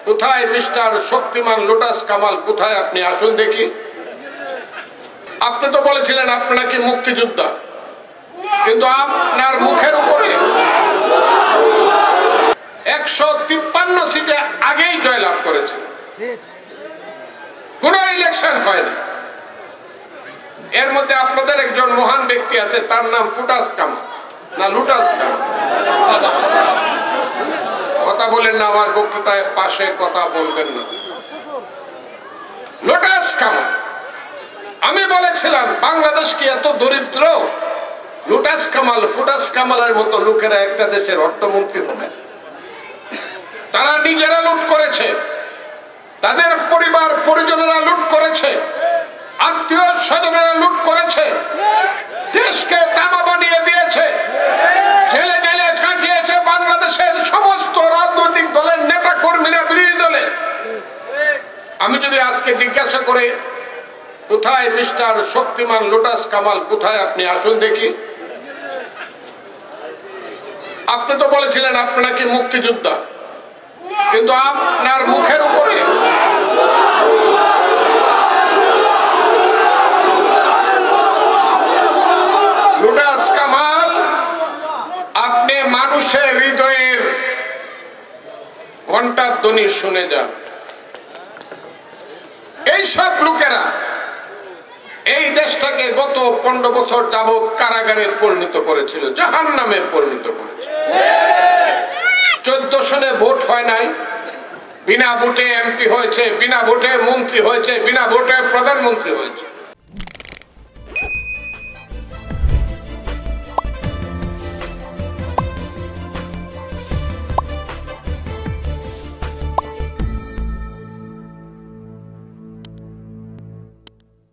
কোথায় মিস্টার শক্তিমান লোটাস কামাল? কোথায় আপনি? আসুন দেখি। আপনি তো বলেছিলেন আপনি নাকি মুক্তিযোদ্ধা, কিন্তু আপনার মুখের উপরে 153 সিটে আগেই জয়লাভ করেছে, কোন ইলেকশন হয়নি। এর মধ্যে আপনাদের একজন মহান ব্যক্তি আছে, তার নাম ফুটাস কামাল না লুটাস কামাল। কথা বলেন না, আমার বক্তৃতায় পাশে কথা বলবেন না। লোটাস কামাল, আমি বলেছিলাম বাংলাদেশ কি এত দরিদ্র? লোটাস কামাল ফুটাস কামালের মতো লোকেরা একটা দেশের অর্থমন্ত্রী হবে? তারা নিজেরা লুট করেছে, তাদের পরিবার পরিজনেরা লুট করেছে, আত্মীয় স্বজনেরা লুট করেছে, দেশকে তামা বানিয়ে দিয়েছে, জেলে জেলে কাটিয়েছে বাংলাদেশের সমস্ত রাজনৈতিক দলের নেতা কর্মীরা, বিরোধী দলে। আমি যদি আজকে জিজ্ঞাসা করে কোথায় মিস্টার শক্তিমান লোটাস কামাল? কোথায় আপনি? আসুন দেখি। আপনি তো বলেছিলেন আপনি নাকি মুক্তিযোদ্ধা, কিন্তু আপনার মুখের উপরে লোটাস কামাল, আপনি মানুষের হৃদয়ের ঘন্টার ধ্বনি শুনে যান। এইসব লোকেরা এই দেশটাকে গত 15 বছর যাবৎ কারাগারে পরিণত করেছিল, জাহান্নামে পরিণত করেছিল। 14 সনে ভোট হয় নাই, বিনা ভোটে এমপি হয়েছে, বিনা ভোটে মন্ত্রী হয়েছে, বিনা ভোটে প্রধানমন্ত্রী হয়েছে।